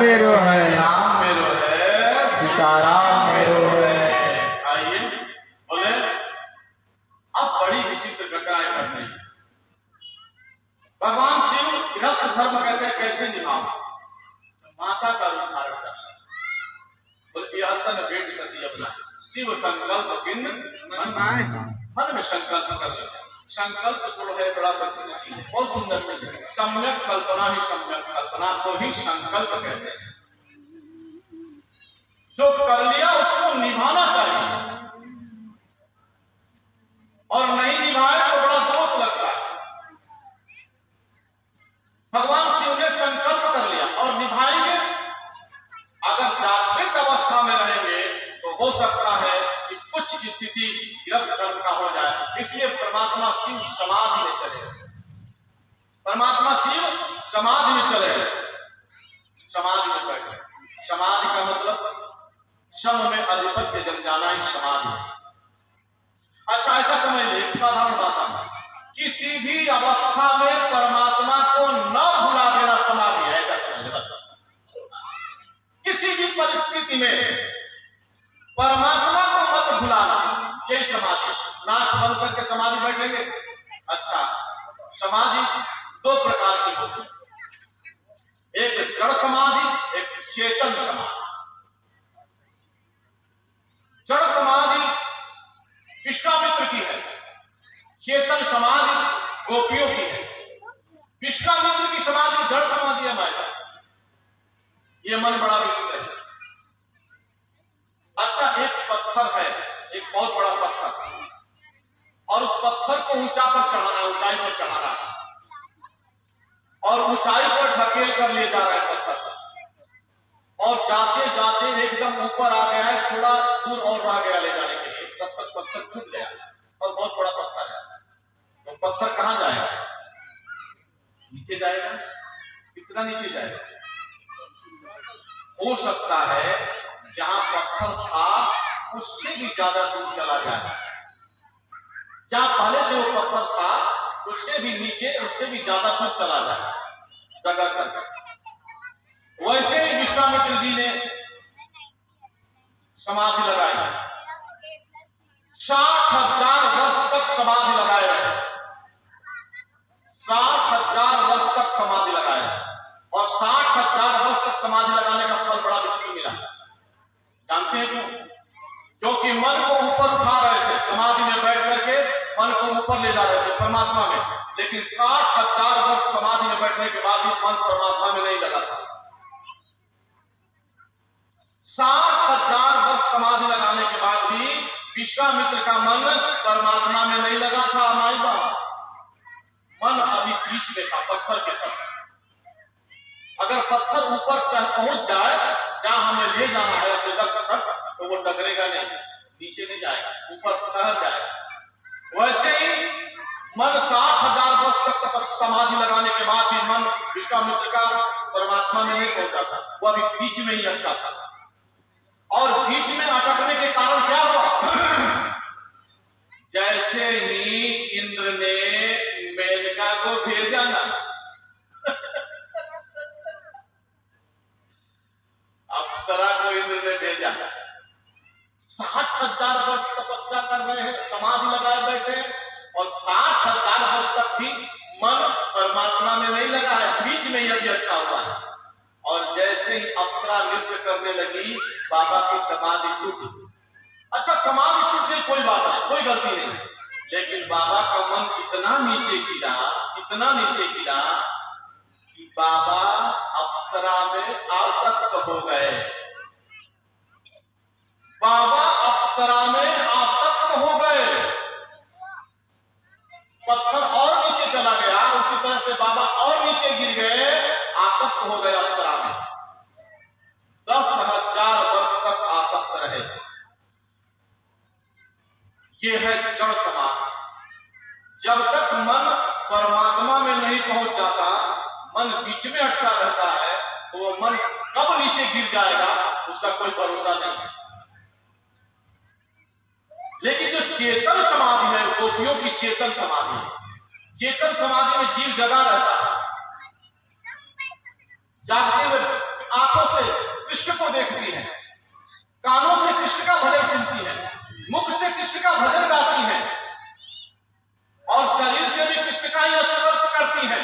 मेरो है, राम मेरो है, सीताराम मेरो है। आइए बोले अब बड़ी विचित्र घटनाएं घट रही। भगवान शिव गृहस्थ धर्म कहते हैं कैसे निभाओ, माता का रूप धारण करना। बोले यह तन भेंट सती अपना शिव संकल्प किन मन में संकल्प कर लेते। संकल्प जो है बड़ा प्रसिद्ध चीज है, बहुत सुंदर चीज है। सम्यक कल्पना ही सम्यक कल्पना को ही संकल्प कहते हैं। जो कर लिया उसको निभाना चाहिए, और नहीं निभाए तो बड़ा दोष लगता है। भगवान शिव ने संकल्प कर लिया और निभाएंगे। अगर जागृत अवस्था में रहेंगे तो हो सकता है कि कुछ स्थिति गृहस्थ धर्म का हो जाए। इसलिए परमात्मा शिव समाधि में चले गए। परमात्मा शिव समाधि में चले गए, समाधि में बैठे। समाधि का मतलब शम में अधिपत्य जम जाना ही समाधि है। अच्छा ऐसा समझ ले साधारण भाषा में, किसी भी अवस्था में परमात्मा को न भुला देना समाधि है, ऐसा समझ ले बस। किसी भी परिस्थिति में परमात्मा को मत भुलाना, यही समाधि। नाक बंद करके समाधि बैठेंगे। अच्छा समाधि दो प्रकार की होती है, एक जड़ समाधि, एक चेतन समाधि। जड़ समाधि विश्वामित्र की है, चेतन समाधि गोपियों की है। विश्वामित्र की समाधि जड़ समाधि है माया। ये मन बड़ा विचित्र है। अच्छा एक पत्थर है, एक बहुत बड़ा पत्थर, और उस पत्थर को ऊंचा पर चढ़ाना, ऊंचाई पर चढ़ाना, और ऊंचाई पर ढकेल कर ले जा रहा है पत्थर, और जाते जाते एकदम ऊपर आ गया है, थोड़ा दूर और रह गया ले जाने के लिए, तब तक पत्थर छूट गया और बहुत बड़ा पत्थर है। तो पत्थर कहां जाएगा? नीचे जाएगा। कितना नीचे जाएगा? हो सकता है जहां पत्थर था उससे भी ज्यादा दूर चला जाए। जहां पहले से वो पत्थर था उससे भी नीचे, उससे भी ज्यादा दूर चला जाए डगर करके। वैसे ही विश्वामित्र जी ने समाधि लगाई। 60,000 वर्ष तक समाधि लगाए रहे। 60,000 वर्ष तक समाधि लगाए, और 60,000 वर्ष तक समाधि लगाने का फल बड़ा विचित्र मिला। जानते हैं क्यों? क्योंकि मन को ऊपर उठा रहे थे, समाधि में बैठ करके मन को ऊपर ले जा रहे थे परमात्मा में, लेकिन 60,000 वर्ष समाधि में बैठने के बाद भी मन परमात्मा में नहीं लगा था। 60,000 वर्ष समाधि लगाने के बाद भी विश्वामित्र का मन परमात्मा में नहीं लगा था। माई बाप, मन अभी बीच में था, पत्थर के तरफ। अगर पत्थर ऊपर पहुंच जाए जहां हमें ले जाना है अपने लक्ष्य तक, तो वो डगरेगा नहीं, नीचे नहीं जाएगा, ऊपर ठहर जाएगा। वैसे ही मन 60,000 वर्ष तक समाधि लगाने के बाद भी मन विश्वामित्र का परमात्मा में नहीं पहुंचा था, वो अभी बीच में ही अटका था। और बीच में अटकने के कारण क्या हुआ? जैसे ही इंद्र ने मेनका को भेजा ना, अप्सरा को इंद्र ने भेजा। 60,000 वर्ष तपस्या कर रहे हैं, समाधि लगाए बैठे हैं, और 60,000 वर्ष तक भी मन परमात्मा में नहीं लगा है, बीच में यह अटका हुआ है। और जैसे ही अप्सरा नृत्य करने लगी, बाबा की समाधि टूटी। अच्छा समाधि टूट गई, कोई बात नहीं, कोई गलती नहीं, लेकिन बाबा का मन इतना नीचे गिरा, इतना नीचे गिरा कि बाबा अप्सरा में आसक्त हो गए। बाबा अप्सरा में आसक्त हो गए। पत्थर और नीचे चला गया, उसी तरह से बाबा और नीचे गिर गए, आसक्त हो गए अप्सरा में। 10,000 वर्ष तक आसक्त रहे। ये है जड़ समाधि। जब तक मन परमात्मा में नहीं पहुंच जाता, मन बीच में अटका रहता है, तो वो मन कब नीचे गिर जाएगा उसका कोई भरोसा नहीं है। लेकिन जो चेतन समाधि है, गोपियों की चेतन समाधि है। चेतन समाधि में जीव जगा रहता है, जागते हुए आंखों से कृष्ण को देखती हैं, कानों से कृष्ण का भजन सुनती हैं, मुख से कृष्ण का भजन गाती हैं और शरीर से भी कृष्ण का ही स्पर्श करती हैं।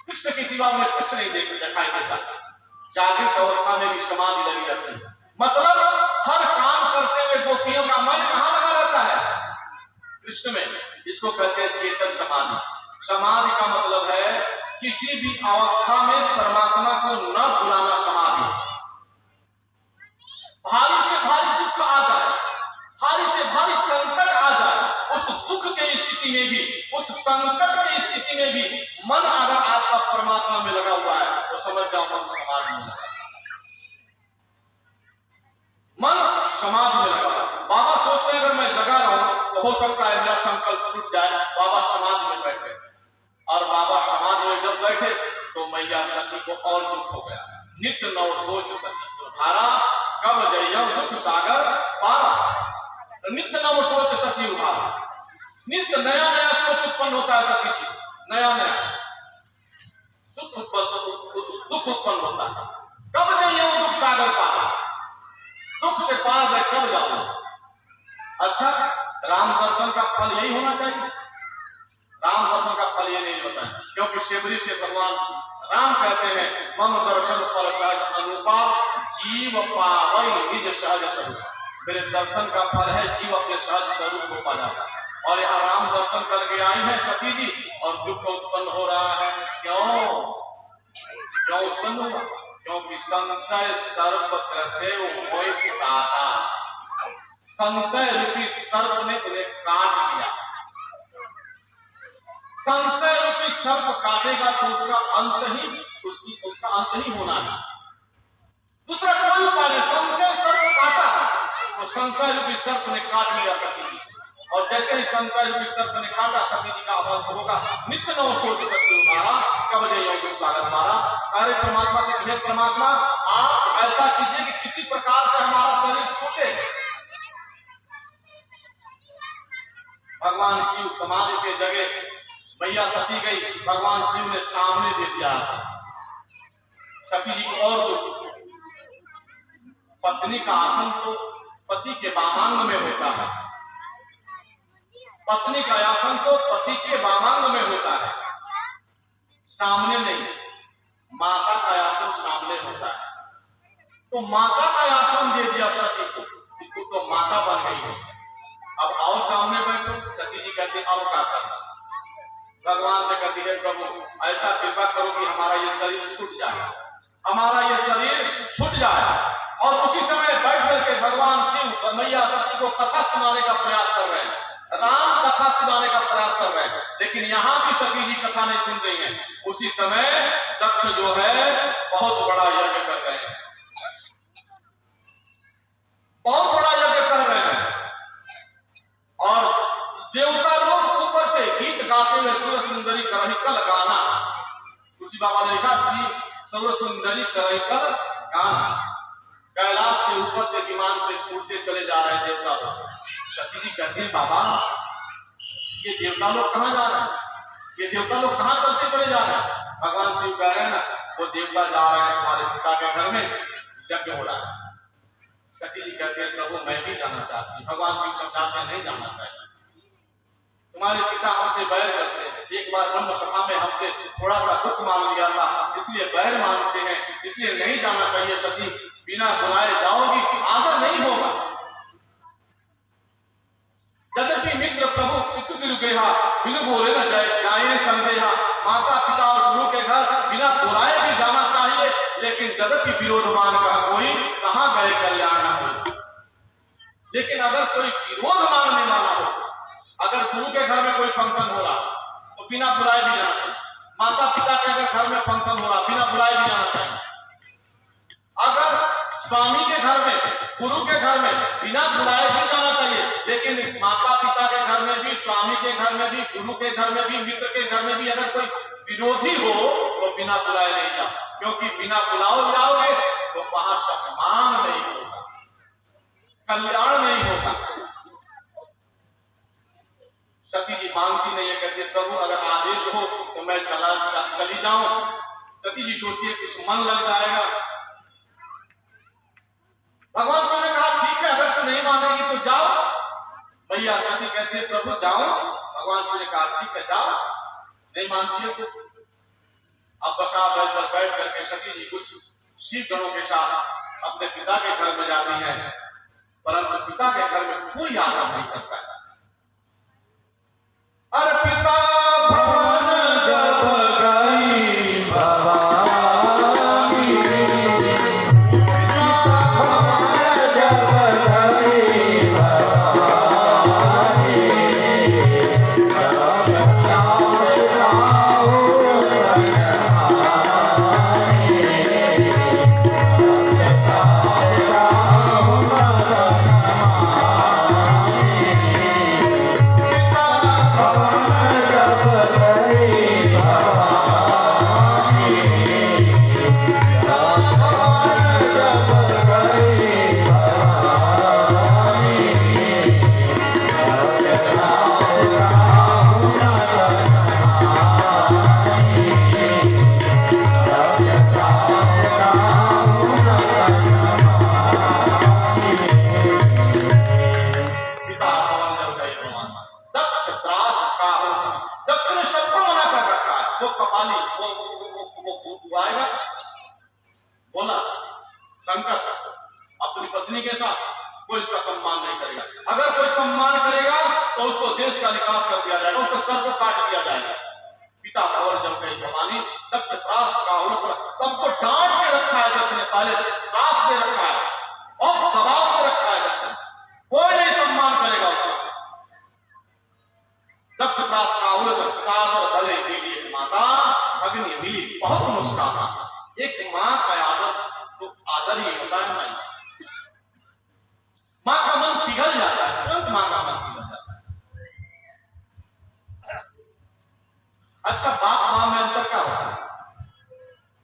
कृष्ण के सिवा में कुछ नहीं दिखाई देता। जागृत अवस्था में भी समाधि लगी रहती है। मतलब हर काम करते हुए गोपियों का मन कहां लगा रहता है? कृष्ण में। इसको कहते हैं चेतन समाधि। समाधि का मतलब है किसी भी अवस्था में परमात्मा को न भुलाना समाधि। भारी से भारी दुख आ जाए, भारी से भारी संकट आ जाए, उस दुख के स्थिति में भी, उस संकट की स्थिति में भी मन अगर आपका परमात्मा में लगा हुआ है तो समझ जाओ मन समाधि में लगा, मन समाधि में लगा। बाबा सोचते हैं अगर मैं जगा रहा हूं तो हो सकता है मेरा संकल्प टूट जाए। बाबा समाधि में बैठे और बाबा समाधि में जब बैठे तो मैया सती को और दुख हो गया। नित्य नव सोच सती उधारा, कब जइयौ दुख सागर पारा। नित्य नव सोच सती उधारा, नित्य नया नया सोच उत्पन्न होता है सती की, नया नया दुख उत्पन्न होता है। कब जइयौ दुख सागर पारा, दुख से पार मैं कब जाऊं? अच्छा, राम दर्शन का फल यही होना चाहिए? राम दर्शन का फल ये नहीं होता है, क्योंकि शिवरी से भगवान राम कहते हैं मम दर्शन फल सहज अनुपा जीव पावै निज सहज स्वरूप। मेरे दर्शन का फल है जीव अपने सहज स्वरूप को पा जाता है। और यहाँ राम दर्शन करके आई है सती जी और दुख उत्पन्न हो रहा है। क्यों क्यों उत्पन्न हुआ? क्योंकि संशय सर्प त्रसे मोय काटा। संशय रूपी सर्प ने उन्हें काट दिया। संशय रूपी सर्प काटेगा तो उसका अंत ही होना है, दूसरा कोई उपाय नहीं। संशय सर्प काटा तो संशय रूपी सर्प ने काट लिया सती जी, और जैसे ही संशय रूपी सर्प ने काटा सती जी का अवंत होगा। नित्य नव सोच सती उधारा, कब जइयौ दुख सागर पारा। अरे परमात्मा से कहे परमात्मा आप ऐसा कीजिए कि किसी प्रकार से हमारा शरीर छूटे। भगवान शिव समाधि से जगे, मैया सती गई, भगवान शिव ने सामने दे दिया सती जी को और दुख। पत्नी का आसन तो पति के वामांग में होता है, पत्नी का आसन तो पति के वामांग में होता है, सामने नहीं। माता का आसन सामने होता है। तो माता का आसन दे दिया सती को, तू तो माता बन गई है, अब आओ सामने बैठो। सती जी कहती अब क्या करना? भगवान से कहती है प्रभु ऐसा कृपा करो कि हमारा ये शरीर छूट जाए, हमारा ये शरीर छूट जाए। और उसी समय बैठ करके भगवान शिव मैया सती को कथा सुनाने का प्रयास कर रहे हैं, राम कथा सुनाने का प्रयास कर रहे हैं। लेकिन यहाँ भी सती जी कथा नहीं सुन रही हैं। उसी समय दक्ष जो है बहुत बड़ा यज्ञ कर रहे हैं, बहुत बड़ा यज्ञ कर रहे हैं। और देवता लोग ऊपर से गीत गाते हुए सूर्य सुंदरी करही कल गाना। तुलसी बाबा ने लिखा सूर्य सुंदरी करही कल गाना। कैलाश के ऊपर से विमान से उड़ते चले जा रहे हैं देवता लोग। सती जी कहते हैं बाबा ये देवता लोग कहाँ जा रहे हैं, ये देवता लोग कहाँ चलते चले जा रहे हैं? भगवान शिव कह रहे हैं ना वो देवता जा रहे हैं तुम्हारे पिता के घर में यज्ञ हो रहा है। सती जी कहते हैं प्रभु मैं भी जाना चाहती हूँ। भगवान शिव समझाते हैं नहीं जाना चाहिए, तुम्हारे पिता हमसे बैर करते हैं। एक बार ब्रह्म सभा में हमसे थोड़ा सा दुख मान लिया था, इसलिए बैर मानते हैं, इसलिए नहीं जाना चाहिए। सती बिना बुलाए जाओगी आदर नहीं होगा। यद्यपि मित्र प्रभु पितु गुरु गेहा बिनु बोले न जाए जाए संदेहा। माता पिता और गुरु के घर बिना बुलाए भी जाना चाहिए, लेकिन यद्यपि विरोध मान कर कोई कहाँ गए कल्याण न हो। लेकिन अगर कोई विरोध मानने वाला हो, अगर गुरु के घर में कोई फंक्शन हो रहा तो बिना बुलाए भी जाना चाहिए। माता पिता के अगर घर में फंक्शन हो रहा बिना बुलाए भी जाना चाहिए। अगर स्वामी के घर में गुरु के घर में बिना बुलाए भी जाना चाहिए, लेकिन माता पिता के घर में भी, स्वामी के घर में भी, गुरु के घर में भी, मित्र के घर में भी अगर कोई विरोधी हो तो बिना बुलाए नहीं जाओ, क्योंकि बिना बुलाओ जाओगे तो वहां सम्मान नहीं होगा, कल्याण नहीं होगा। सती जी मांगती नहीं है, कहती प्रभु अगर आदेश हो तो मैं चली जाऊं, सती जी सोचती है कुछ मन लग जाएगा। भगवान शिव ने कहा ठीक है, अगर तू नहीं मानेगी तो जाओ। भैया सती कहती है प्रभु जाओ। भगवान शिव ने कहा ठीक है जाओ, नहीं मानती है तो अब बसा बैठ करके सती जी कुछ शिव गणों के साथ अपने पिता के घर में जाती है, परंतु पिता के घर में कोई आदर नहीं करता है। अरे पिता भवन जब गई भवानी, पिता भवन जब गई भवानी, बोला शंकर अपनी पत्नी के साथ कोई उसका सम्मान नहीं करेगा। अगर कोई सम्मान करेगा तो उसको देश का निकास कर दिया जाएगा, उसको सर को काट दिया जाएगा। पिता भंवर जब गई भवानी, दक्ष त्रास का सबको डांट के रखा है दक्ष ने, पहले से त्रास दे रखा है और दबाव में रखा है दक्ष, कोई नहीं सम्मान करेगा उसका। दक्ष त्रास का सादर भले मिली एक माता, भगनी मिली बहुत मुस्काना। एक माँ का आदर तो आदर ही होता है नहीं, माँ का मन पिघल जाता है, तुरंत माँ का मन पिघल जाता है। अच्छा बाप माँ में अंतर क्या होता है?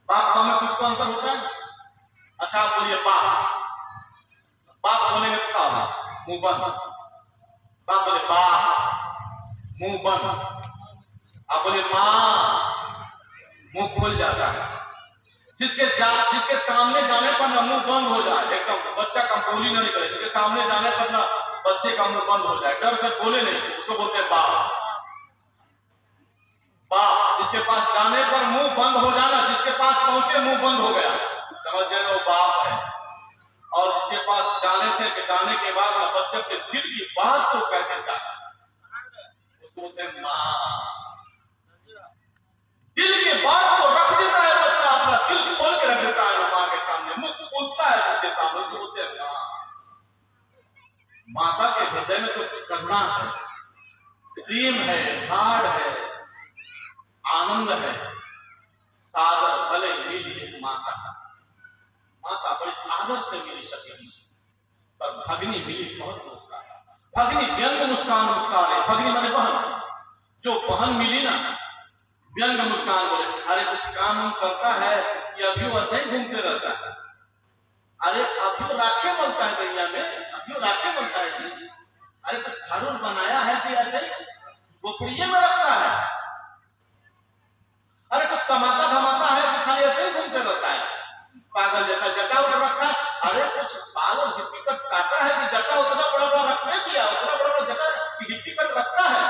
बाप माँ में कुछ तो अंतर होता है। अच्छा आप बोलिए बाप, बाप बोलेंगे तो क्या होगा? मुंह बंद। बाप बोले बाप, मुंह बंद। आप बोले माँ, मुंह खुल जाता है। जिसके सामने जाने पर ना मुंह बंद हो जाए, एकदम बच्चा का बोली ना निकले, जिसके सामने जाने पर ना बच्चे का मुंह बंद हो जाए, डर से बोले नहीं, उसको बोलते हैं बाप। बाप जिसके पास जाने पर मुंह बंद हो जाना, जिसके पास पहुंचे मुंह बंद हो गया, समझ जाए वो बाप है। और जिसके पास जाने के बाद ना बच्चे के दिल की बात तो कह देता है, उसको बोलते हैं माँ। दिल की बात को रख देता है बच्चा, अपना दिल खोल के रख देता है माँ के सामने, मुंह खोलता है जिसके सामने, उसको बोलते हैं माँ। माता के हृदय में तो करुणा है, प्रेम है, लाड है, आनंद है। सादर भले मिली माता, माता बड़ी आदर से मिली सकेगी, पर भगनी मिली बहुत मुस्कान। भगनी व्यंग मुस्कान मुस्कान है। भगनी माने बहन, जो बहन मिली ना व्यंग मुस्कान बोले, अरे कुछ काम करता है कि अभी वैसे ही घूमते रहता है? अरे अभी राखे बनता है दैया में, अभी राखे बनता है जी। अरे कुछ घर बनाया है कि ऐसे ही झोपड़िए में रखता है? अरे कुछ कमाता धमाता है कि खाली ऐसे ही घूमते रहता है पागल जैसा, जटा उठ रखा? अरे कुछ बाल और हिप्पी कट काटा है कि जटा उतना बड़ा बड़ा रखने किया, उतना बड़ा बड़ा जटा हिप्पी कट रखता है?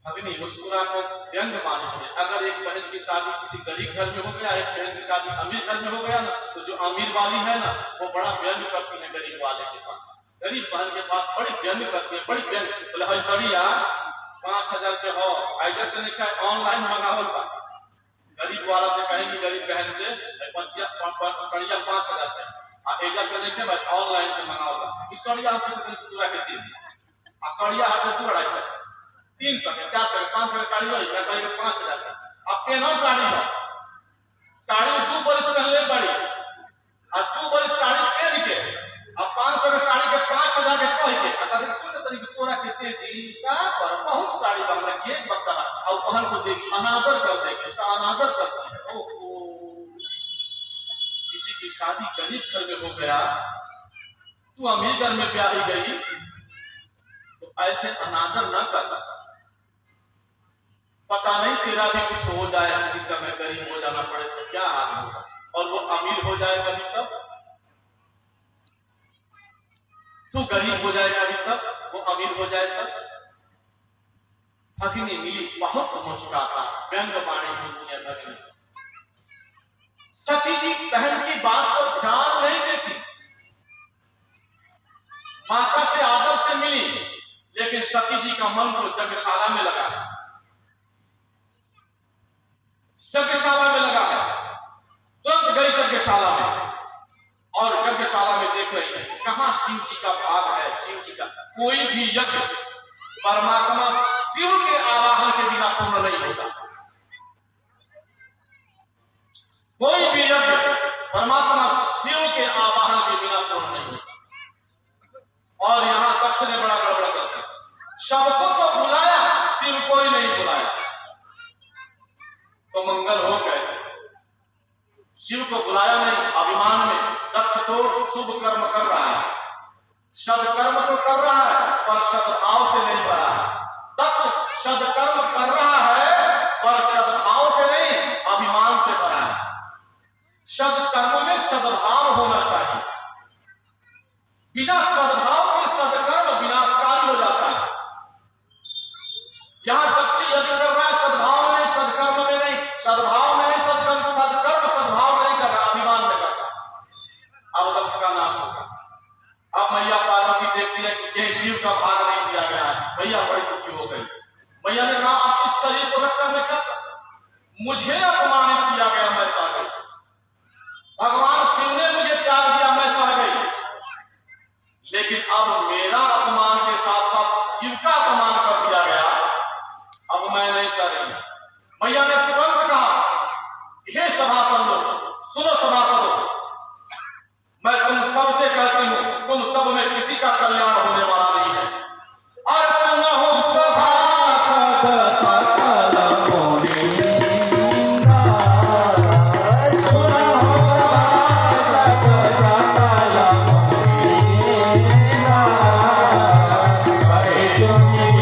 भगनी मुस्कुरा कर व्यंग माने। अगर एक बहन की शादी किसी गरीब घर में हो गया, एक बहन की शादी अमीर घर में हो गया ना, तो जो अमीर वाली है ना वो बड़ा व्यंग करती है गरीब वाले के पास, गरीब बहन के पास बड़ी व्यंग करती है, बड़ी व्यंग। बोले भाई सड़िया 5000 के हो, ऐसा से नहीं कहे ऑनलाइन मंगावल बा। गरीब वाला से कहेंगे, गरीब बहन से सड़िया 5000 के, आप ऐसा से नहीं कहे भाई ऑनलाइन से मंगावल बा। इस सड़िया हमसे पूरा के दी आ सड़िया हाथ में 300 के 400 के 500 के साड़ी लो, या कहेंगे 5000 का। अब पहना साड़ी हो, साड़ी 2 बरस पहले पड़ी, और 2 बरस साड़ी पहन के अब 500 के साड़ी के 5000 के कह के अगर सोचे तनी कि तोरा कितने दी का पर बहुत साड़ी हमरा के एक बक्सा और पहन को देगी, अनादर कर देगी, उसका अनादर करती है। ओहो, किसी की शादी गरीब घर में हो गया, तू अमीर घर में ब्याही गई, तो ऐसे अनादर न कर। पता नहीं तेरा भी कुछ हो जाए, किसी समय गरीब हो जाना पड़े तो क्या हाल होगा, और वो अमीर हो जाए कभी तब, तू गरीब हो जाए कभी तब, वो अमीर हो जाए तब। भगिनी मिली बहुत मुस्कुराता, व्यंग बाणी बोलती है भगिनी। सती जी बहन की बात पर ध्यान नहीं देती, माता से आदर से मिली, लेकिन सती जी का मन तो यज्ञशाला में लगा है, यज्ञशाला में लगा है। तुरंत गई यज्ञशाला में, और यज्ञशाला में देख रही है कहां शिव जी का भाग है, शिव जी का कोई भी यज्ञ परमात्मा शिव के आवाहन के बिना पूर्ण नहीं होता, कोई भी यज्ञ परमात्मा शिव के आवाहन के बिना पूर्ण नहीं होता। और यहां दक्ष ने बड़ा गड़बड़ कर दिया, सबको तो बुलाया, शिव को ही नहीं बुलाया, तो मंगल हो कैसे? शिव को बुलाया नहीं, अभिमान में दक्ष तो शुभ कर्म कर रहा है, सदकर्म तो कर रहा है, पर सद्भाव से नहीं भरा है। दक्ष सदकर्म कर रहा है, पर सद्भाव से नहीं, अभिमान से भरा है। सदकर्म में सद्भाव होना चाहिए, बिना सद्भाव के सदकर्म विनाशकारी हो जाता है। यहां दक्ष यदि कर रहा है सद्भाव में नहीं, सदकर्म में नहीं, सद्भाव में नहीं, सदकर्म सद्भाव नहीं कर रहा, अभिमान में कर रहा। अब दक्ष का नाश होगा। अब मैया पार्वती देखती है कि कहीं शिव का भाग नहीं दिया गया है, मैया बड़ी दुखी हो गई। मैया ने कहा आप इस शरीर को रखकर मैं क्या करूं? मुझे अपमानित किया गया, मैं सह गई। भगवान शिव ने मुझे त्याग दिया, मैं सह गई, लेकिन अब मेरा अपमान के साथ साथ शिव का अपमान कर दिया गया, अब मैं नहीं सह रही। मैया ने तुरंत कहा हे सभासद लोग, सुनो सभासदों, मैं तुम सबसे कहती हूं, तुम सब में किसी का कल्याण होने वाला नहीं है। और सुनो सभासद सकल मुनींद्रा, सुनो सभासद सकल मुनींद्रा, कहे सुनिए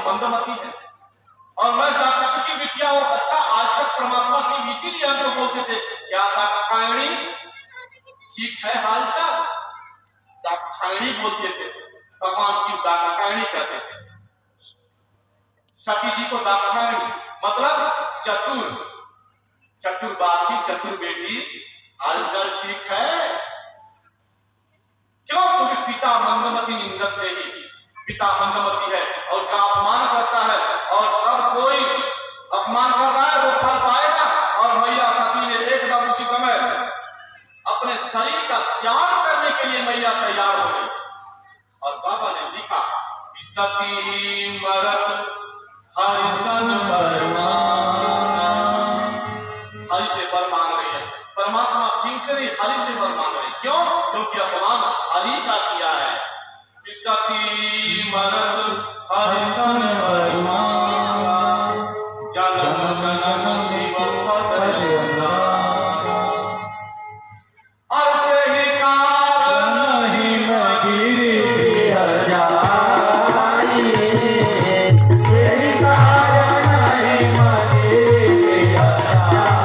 मंदमती है। और मैं दाक्षायणी की बिटिया हूं। अच्छा, आज तक परमात्मा शिव इसीलिए हमको बोलते थे क्या दाक्षायणी ठीक है हालचाल, दाक्षायणी बोलते थे। भगवान शिव दाक्षायणी कहते थे। सती जी को दाक्षायणी मतलब चतुर, चतुर बाती, चतुर बेटी, हालचाल ठीक है। क्यों? क्योंकि पिता मंदमती निंदक ही, पिता मंदमती है और का अपमान करता है और सब कोई अपमान कर रहा है, वो फल पाएगा। और मैया सती ने एकदम उसी समय अपने शरीर का त्याग करने के लिए मैया तैयार हो गई। और बाबा ने लिखा कि सती मरत हरिसन वर मांगा, हरि से वर मांगा परमात्मा शिव से नहीं हरि से वर मांग रहे। क्यों? क्योंकि अपमान हरि का किया है। सती मरद हरिसन हरि मांगा, जन्म जन्म शिव पद अनुरागा। और तेहि कारण ही मैं गिरिधर जाई, तेहि कारण ही मैं गिरिधर जाई।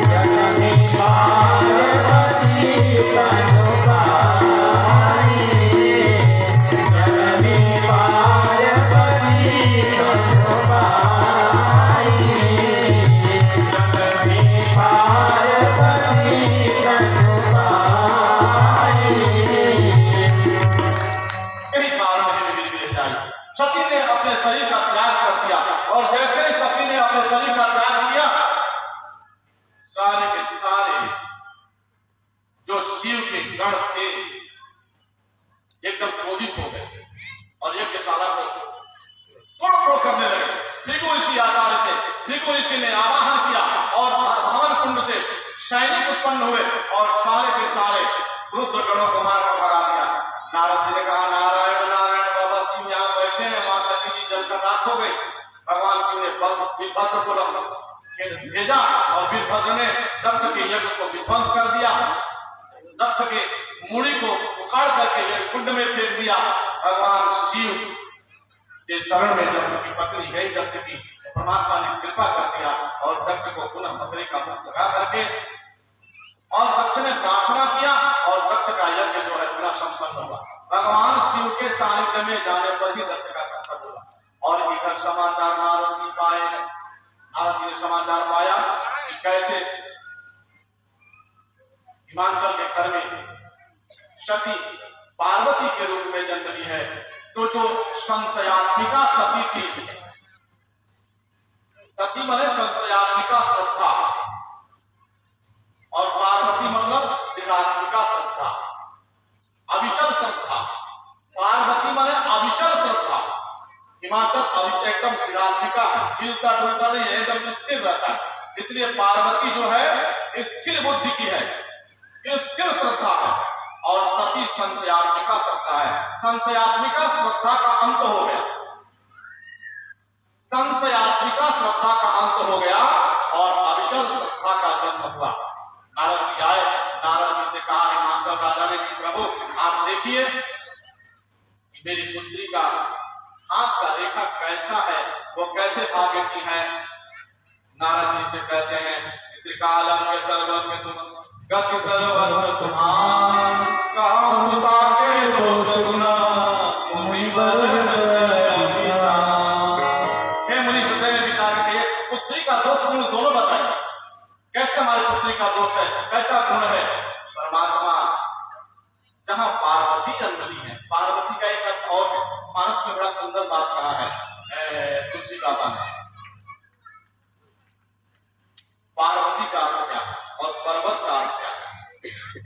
जननी पार्वती तनु पाई, जननी पार्वती तनु पाई, जननी पार्वती तनु पाई। यही कारण है मेरी विरजाई। सती ने अपने शरीर का त्याग कर दिया, और जैसे ही सती ने अपने शरीर का त्याग किया, सारे के सारे जो शिव के गण थे एकदम क्रोधित हो गए और यज्ञशाला को तोड़-फोड़ करने लगे। भृगु ऋषि आचार्य थे। भृगु ऋषि ने आवाहन किया और हवन कुंड से सैनिक उत्पन्न हुए और सारे के सारे रुद्र गणों को मारकर भगा दिया। नारद जी ने कहा, नारायण नारायण, बाबा शिव यहाँ बैठे हैं, मां सती जी जलकर राख हो गई। भगवान शिव ने वीरभद्र को भेजा और वीरभद्र ने दक्ष के यज्ञ को विध्वंस कर दिया। दक्ष के मूड़ी को उखाड़ करके यज्ञ कुंड में फेंक दिया। भगवान शिव के शरण में जब उनकी पत्नी गई दक्ष की, परमात्मा ने कृपा कर दिया और दक्ष को पुनः बकरी का मुख लगा करके, और दक्ष ने प्रार्थना किया और दक्ष का यज्ञ जो है पूरा संपन्न हुआ। भगवान शिव के सानिध्य में जाने पर ही दक्ष का संपन्न हुआ। और इधर समाचार नारद जी पाए। नारद जी ने समाचार पाया कि कैसे हिमाचल के घर में सती पार्वती के रूप में जन्म ली है। तो जो संशयात्मिका सती थी, सती माने संशयात्मिका श्रद्धा, और पार्वती मतलब दृढ़ात्मिका श्रद्धा, अविचल श्रद्धा। पार्वती माने अविचल श्रद्धा, हिमाचल अविचल एकदम दृढ़ात्मिका है, हिलता डुलता नहीं, एकदम स्थिर रहता है। इसलिए पार्वती जो है स्थिर बुद्धि की है, स्थिर श्रद्धा है, और सती संशयात्मिका श्रद्धा है। संशयात्मिका श्रद्धा का अंत हो गया, संशयात्मिका श्रद्धा का अंत हो गया और अविचल श्रद्धा का जन्म हुआ। नारद जी आए, नारद जी से कहा हिमाचल राजा ने कि प्रभु आप देखिए मेरी पुत्री का हाथ का रेखा कैसा है, वो कैसे भाग्य की है। नारद जी से कहते हैं त्रिकालम के सर्वज्ञ में तुम गति सर्वज्ञ तुम्हार, कहूं सुता के दोष गुना मुनि बर विचार। हे मुनि हृदय में विचार किए, पुत्री का दोष गुण दोनों बताइए, कैसे हमारी पुत्री का दोष है, कैसा गुण है। परमात्मा जहां पार्वती जन्म ली है, पार्वती का एक अर्थ और है, मानस में बड़ा सुंदर बात कहा है तुलसी बाबा ने। पार्वती का अर्थ क्या है और पर्वत का अर्थ क्या है।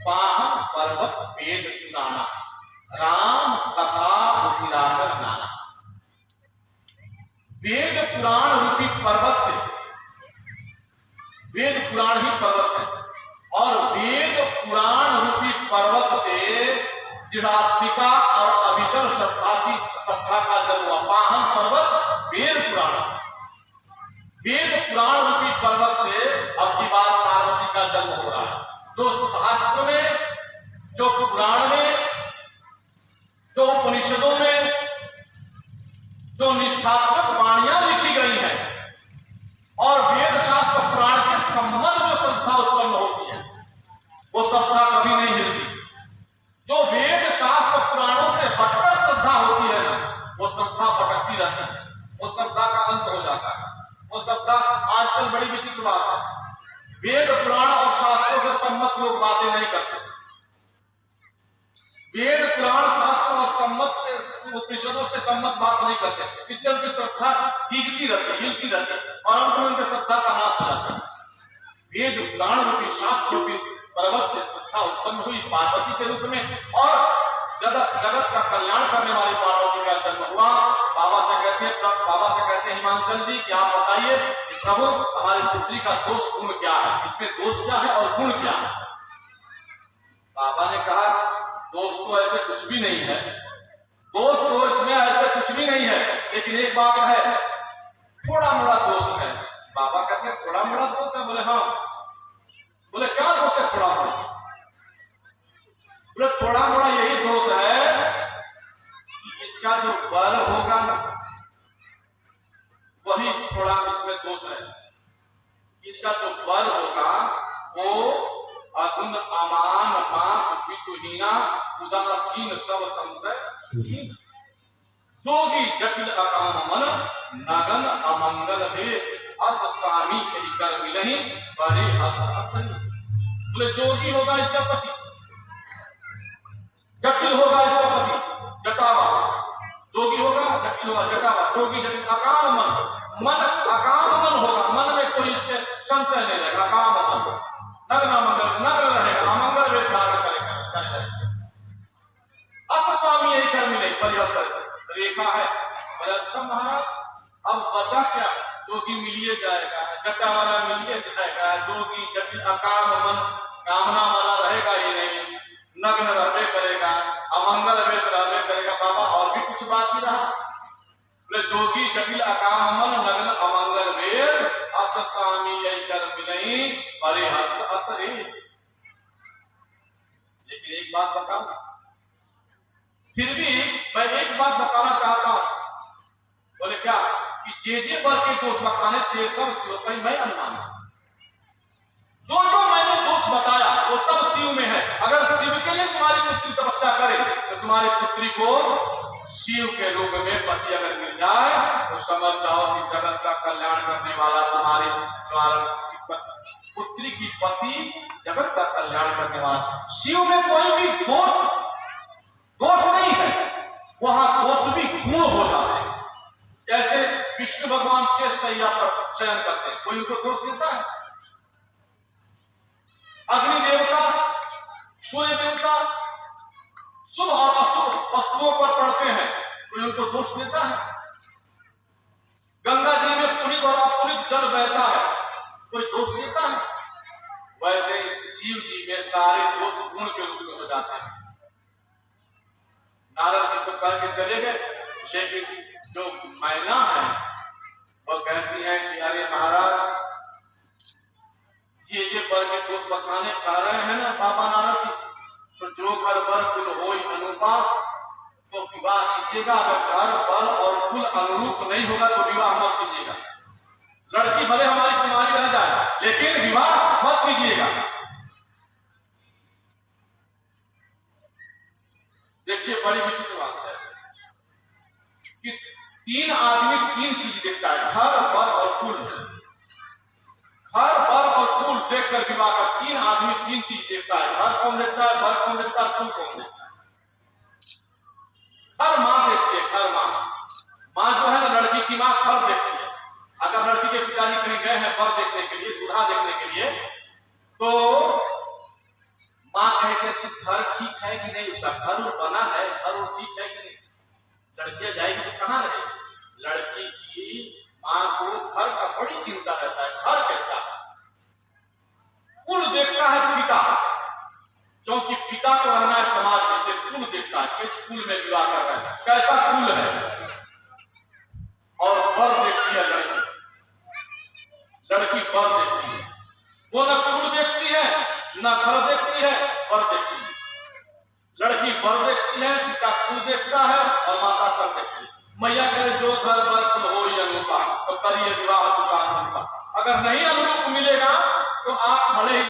पाहन पर्वत वेद पुराना, राम कथा रुचिरागर नाना। वेद पुराण रूपी पर्वत से, वेद पुराण ही पर्वत है, और वेद पुराण रूपी पर्वत से दृढ़ात्मिका और अविचल श्रद्धा का जन्म हुआ। पाहन पर्वत वेद पुराण, वेद पुराण रूपी पर्वत से अब की बात पार्वती का जन्म हो रहा है। जो शास्त्र में, जो पुराण में, जो उपनिषदों में जो निष्ठात्मक वाणियां लिखी गई हैं और वेद शास्त्र पुराण के संबंध जो श्रद्धा उत्पन्न होती है, वो श्रद्धा कभी नहीं हिलती। जो वेद शास्त्र पुराणों से हटकर श्रद्धा होती है ना, वो श्रद्धा भटकती रहती है, वो श्रद्धा का अंत हो जाता है। वो श्रद्धा आजकल बड़ी विचित्र बात है, वेद पुराण और शास्त्रों से सम्मत लोग बातें नहीं करते। वेद पुराण शास्त्र और सम्मत से, उपनिषदों से सम्मत बात नहीं करते, इसलिए उनकी श्रद्धा गिरती रहती है, हिलती रहती है, और अंत में उनकी श्रद्धा का नाश हो जाता है। वेद पुराण रूपी शास्त्र रूपी पर्वत से श्रद्धा उत्पन्न हुई पार्वती के रूप में, और जगत का कल्याण करने वाली पार्वती पार्वती का जन्म हुआ। बाबा से कहते हैं हिमांचल जी कि आप बताइए कि प्रभु हमारी पुत्री का दोष गुण क्या है, इसमें दोष क्या है और गुण क्या है। बाबा ने कहा दोष तो ऐसे कुछ भी नहीं है, दोष तो इसमें ऐसे कुछ भी नहीं है, लेकिन एक बात है थोड़ा मोड़ा दोष है। बाबा कहते हैं थोड़ा मोड़ा दोष है? बोले हाँ। बोले क्या दोष है थोड़ा मोड़ा? बोले थोड़ा मोड़ा यही दोष है कि इसका जो वर होगा ना वही थोड़ा इसमें दोष है। इसका जो वर होगा वो अगुण अमान मात पितुहीना उदासीन सब संशय जोगी जटिल अकाम मन नगन अमंगल वेश अस स्वामी कही कर मिलहि बड़े हसनी। बोले जोगी होगा इसका पति, जटिल होगा इसका पति जटावा, जोगी होगा जटिल होगा जटावा, जोगी जटिल अकाम मन अकाम मन होगा, मन में कोई इसके संशय नहीं रहेगा, अकाम मन नग्न अमंगल नग्न रहेगा, अमंगल वेश धारण करेगा। अस स्वामी यही कर मिले परिवर्तन रेखा है। बोले अच्छा महाराज अब बचा क्या? जोगी मिलिए जाएगा, जटा वाला मिलिए जाएगा, जोगी जटिल अकाम मन कामना वाला रहेगा ही नहीं, नग्न रहबे करेगा, अमंगल वेश रहबे करेगा। बाबा और भी कुछ बाकी रहा? बोले जोगी जटिल अकाम मन नग्न अमंगल वेश अस स्वामी यही कर मिलहि बड़े हस्त हसरे। लेकिन एक बात बताऊं, फिर भी मैं एक बात बताना चाहता हूं। बोले क्या? कि जे वर के दोष बताने थे सब शिव मैं अनुमान, जो मैंने दोष बताया वो सब शिव में है। अगर शिव के लिए तुम्हारी पुत्री तपस्या करे तो तुम्हारी पुत्री को शिव के रूप में पति अगर मिल जाए तो समझ जाओ कि जगत का कल्याण करने वाला तुम्हारा पुत्री की पति जगत का कल्याण करने वाला। शिव में कोई भी दोष नहीं है, वहां दोष भी गुण हो जाते हैं। जैसे विष्णु भगवान शेष सैया पर चयन करते हैं, कोई उनको दोष देता है? अग्नि देवता, सूर्य देवता शुभ और अशुभ वस्तुओं पर पड़ते हैं, कोई उनको दोष देता है? गंगा जी में पुनित और अपुनित जल बहता है, कोई दोष देता है? वैसे शिव जी में सारे दोष गुण के रूप में हो जाते हैं। नारद जी तो कह के चले गए, लेकिन जो मैना है वो कहती है कि अरे महाराज ये वर के दोष बसाने कह रहे हैं ना बाबा नारद जी, तो जो घर वर कुल होई अनुपा तो विवाह कीजिएगा। अगर घर वर और कुल अनुरूप नहीं होगा तो विवाह मत कीजिएगा। लड़की भले हमारी कुमारी रह जाए लेकिन विवाह मत कीजिएगा। देखिए बड़ी विचित्र बात है कि तीन आदमी तीन चीज देखता है, घर वर और कुल। घर वर और कुल देखकर विवाह का तीन आदमी तीन चीज देखता है। घर कौन देखता है, वर कौन देखता है, कुल कौन देखता है? घर माँ देखती है, घर माँ जो है ना लड़की की माँ घर देखती है। अगर लड़की के पिताजी कहीं गए हैं वर देखने के लिए, दूल्हा देखने के लिए, तो माँ कहे कि अच्छी घर ठीक है कि नहीं, उसका घर बना है, घर ठीक है कि नहीं। लड़कियां जाएगी तो कहाँ रहेगी? लड़की की माँ को घर का बड़ी चिंता रहता है, घर कैसा है। कुल देखता है पिता, क्योंकि पिता को रहना है समाज में, इसलिए कुल देखता है किस कुल में विवाह कर रहा है, कैसा कुल है। और वर देखती है लड़की, लड़की वर देखती है। वो न कुल देखती है न घर देखती है, वर देखती है। लड़की वर देखती है, पिता कुल देखता है और माता घर देखती है। मैया करे जो घर वर कुल हो अनुरूप तो करिए विवाह दुकान। अगर नहीं अनुरूप मिलेगा तो आप भले ही